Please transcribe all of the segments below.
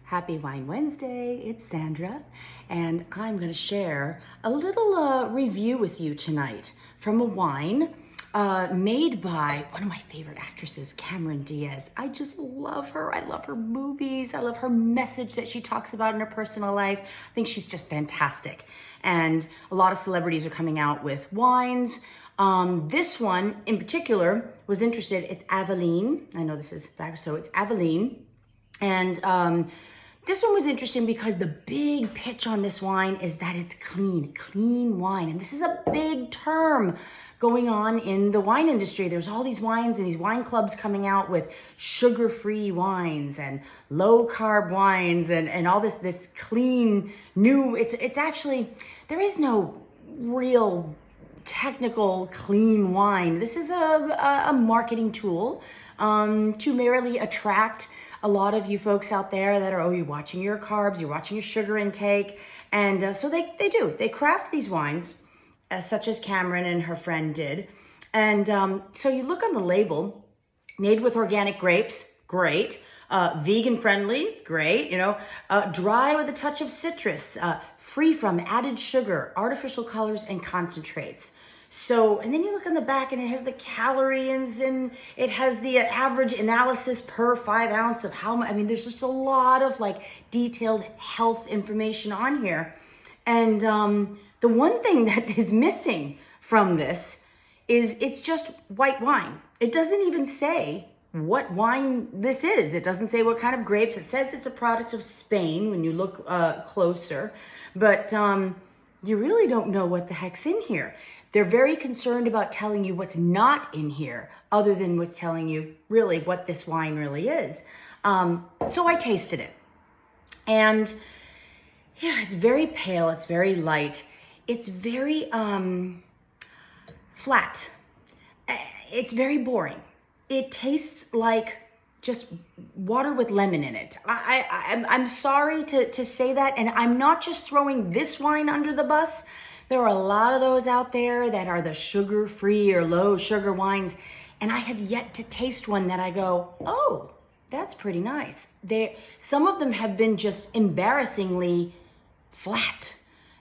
Happy Wine Wednesday, it's Sandra, and I'm going to share a little review with you tonight from a wine made by one of my favorite actresses, Cameron Diaz. I just love her. I love her movies. I love her message that she talks about in her personal life. I think she's just fantastic. And a lot of celebrities are coming out with wines. This one in particular was interested. It's Avaline. I know this is back, so it's Avaline. And this one was interesting because the big pitch on this wine is that it's clean wine. And this is a big term going on in the wine industry. There's all these wines and these wine clubs coming out with sugar-free wines and low-carb wines and all this clean, new, it's actually, there is no real technical clean wine. This is a marketing tool to merely attract a lot of you folks out there that are, you're watching your carbs, you're watching your sugar intake. And so they craft these wines, such as Cameron and her friend did. And so you look on the label, made with organic grapes, great. Vegan friendly, great. Dry with a touch of citrus, free from added sugar, artificial colors, and concentrates. So, and then you look on the back and it has the calories and it has the average analysis per 5 ounce of how much. I mean, there's just a lot of like detailed health information on here. And the one thing that is missing from this is it's just white wine. It doesn't even say what wine this is. It doesn't say what kind of grapes. It says it's a product of Spain when you look closer, but you really don't know what the heck's in here. They're very concerned about telling you what's not in here, other than what's telling you really what this wine really is. So I tasted it. And yeah, it's very pale, it's very light, it's very flat. It's very boring. It tastes like just water with lemon in it. I'm sorry to say that, and I'm not just throwing this wine under the bus. There are a lot of those out there that are the sugar-free or low-sugar wines, and I have yet to taste one that I go, oh, that's pretty nice. Some of them have been just embarrassingly flat,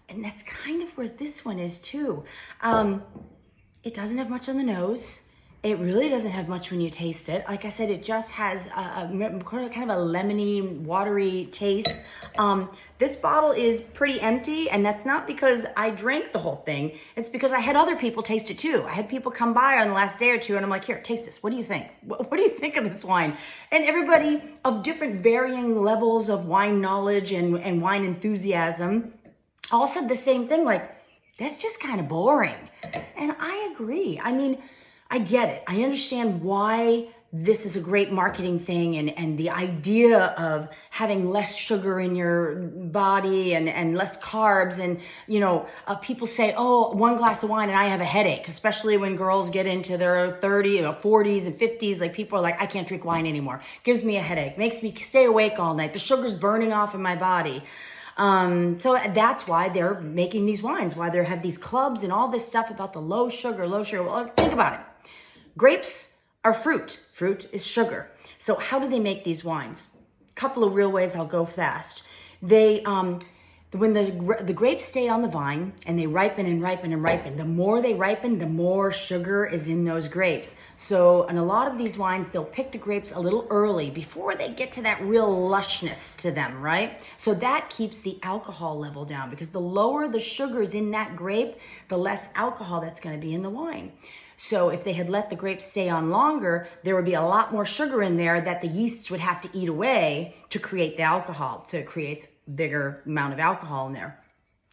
and that's kind of where this one is too. It doesn't have much on the nose. It really doesn't have much when you taste it. Like I said, it just has a kind of a lemony, watery taste. This bottle is pretty empty, and that's not because I drank the whole thing. It's because I had other people taste it too. I had people come by on the last day or two, and I'm like, here, taste this. What do you think? What do you think of this wine? And everybody of different varying levels of wine knowledge and wine enthusiasm all said the same thing, like, that's just kind of boring. And I agree. I mean, I get it. I understand why this is a great marketing thing and the idea of having less sugar in your body and less carbs. And, people say, oh, 1 glass of wine and I have a headache, especially when girls get into their 30s or 40s and 50s. Like, people are like, I can't drink wine anymore. Gives me a headache, makes me stay awake all night. The sugar's burning off in my body. So that's why they're making these wines, why they have these clubs and all this stuff about the low sugar. Well, think about it. Grapes are fruit. Fruit is sugar. So how do they make these wines? A couple of real ways. I'll go fast. They, when the grapes stay on the vine and they ripen and ripen and ripen, the more they ripen, the more sugar is in those grapes. So in a lot of these wines, they'll pick the grapes a little early before they get to that real lushness to them, right? So that keeps the alcohol level down, because the lower the sugars in that grape, the less alcohol that's going to be in the wine. So if they had let the grapes stay on longer, there would be a lot more sugar in there that the yeasts would have to eat away to create the alcohol. So it creates a bigger amount of alcohol in there.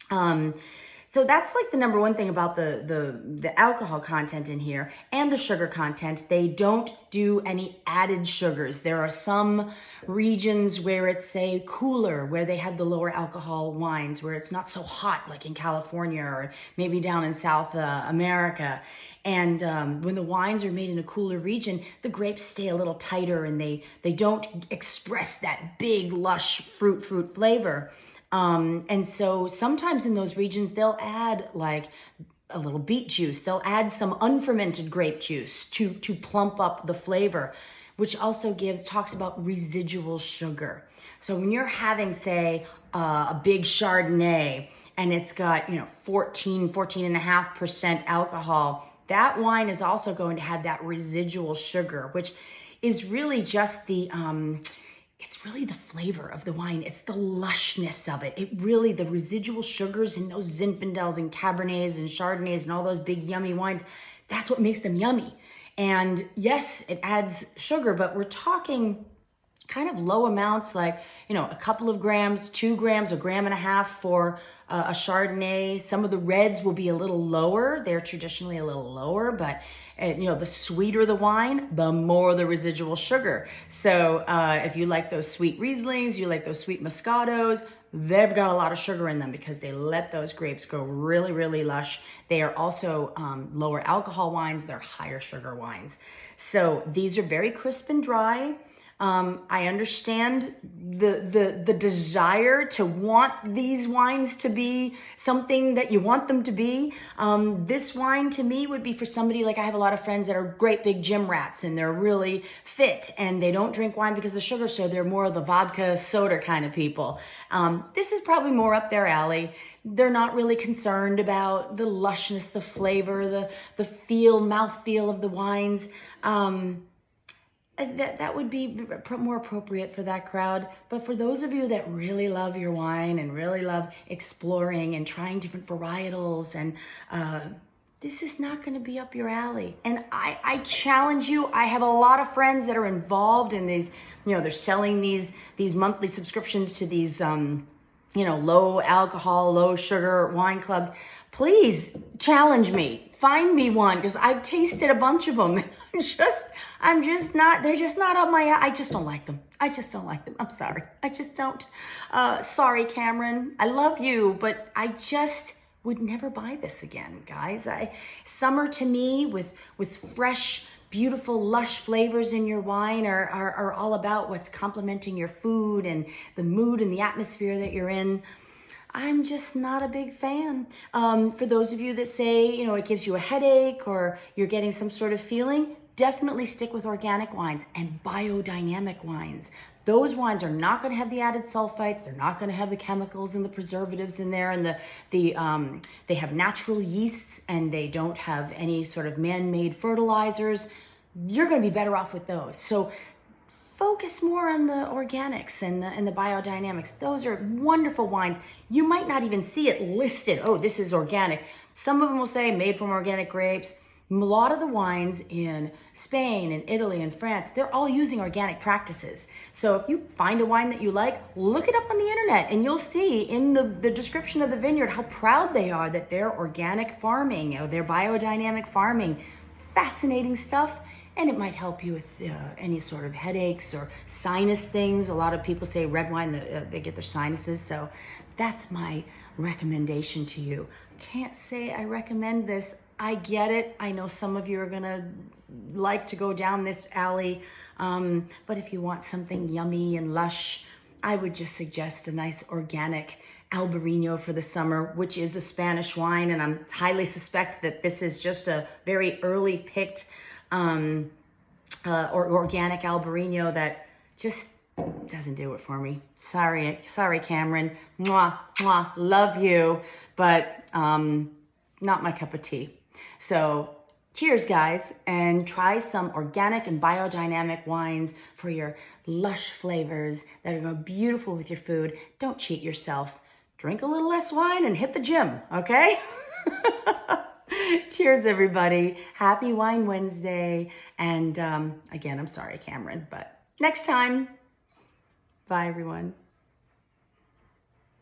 So that's like the number one thing about the alcohol content in here and the sugar content. They don't do any added sugars. There are some regions where it's, say, cooler, where they have the lower alcohol wines, where it's not so hot, like in California or maybe down in South America. And when the wines are made in a cooler region, the grapes stay a little tighter and they don't express that big, lush fruit flavor. And so sometimes in those regions, they'll add like a little beet juice. They'll add some unfermented grape juice to plump up the flavor. which also talks about residual sugar. So when you're having, say, a big Chardonnay and it's got, 14.5% alcohol, that wine is also going to have that residual sugar, which is really just it's really the flavor of the wine. It's the lushness of it. The residual sugars in those Zinfandels and Cabernets and Chardonnays and all those big yummy wines, that's what makes them yummy. And yes, it adds sugar, but we're talking kind of low amounts, like, a couple of grams, 2 grams, 1.5 grams for a Chardonnay. Some of the reds will be a little lower. They're traditionally a little lower, but the sweeter the wine, the more the residual sugar. So if you like those sweet Rieslings, you like those sweet Moscatos, they've got a lot of sugar in them because they let those grapes go really, really lush. They are also lower alcohol wines. They're higher sugar wines. So these are very crisp and dry. I understand the desire to want these wines to be something that you want them to be. This wine to me would be for somebody, like I have a lot of friends that are great big gym rats and they're really fit and they don't drink wine because of sugar, so they're more of the vodka soda kind of people. This is probably more up their alley. They're not really concerned about the lushness, the flavor, the mouthfeel of the wines. That would be more appropriate for that crowd. But for those of you that really love your wine and really love exploring and trying different varietals, and this is not going to be up your alley. And I challenge you. I have a lot of friends that are involved in these, they're selling these monthly subscriptions to these, low alcohol, low sugar wine clubs. Please challenge me. Find me one, because I've tasted a bunch of them. They're just not up my, I just don't like them. I'm sorry. I just don't. Sorry, Cameron. I love you, but I just would never buy this again, guys. Summer to me with fresh, beautiful, lush flavors in your wine are all about what's complementing your food and the mood and the atmosphere that you're in. I'm just not a big fan. For those of you that say, it gives you a headache or you're getting some sort of feeling, definitely stick with organic wines and biodynamic wines. Those wines are not going to have the added sulfites. They're not going to have the chemicals and the preservatives in there, and they have natural yeasts, and they don't have any sort of man-made fertilizers. You're going to be better off with those. So focus more on the organics and the biodynamics. Those are wonderful wines. You might not even see it listed. Oh, this is organic. Some of them will say made from organic grapes. A lot of the wines in Spain and Italy and France, they're all using organic practices. So if you find a wine that you like, look it up on the internet and you'll see in the description of the vineyard how proud they are that they're organic farming or they're biodynamic farming. Fascinating stuff. And it might help you with any sort of headaches or sinus things. A lot of people say red wine, they get their sinuses. So that's my recommendation to you. Can't say I recommend this. I get it. I know some of you are going to like to go down this alley. But if you want something yummy and lush, I would just suggest a nice organic Albarino for the summer, which is a Spanish wine. And I highly suspect that this is just a very early picked or organic Albarino that just doesn't do it for me. Sorry, Cameron. Mwah, mwah, love you, but not my cup of tea. So cheers, guys, and try some organic and biodynamic wines for your lush flavors that are going to be beautiful with your food. Don't cheat yourself. Drink a little less wine and hit the gym, okay? Cheers, everybody. Happy Wine Wednesday. And again, I'm sorry, Cameron, but next time. Bye, everyone.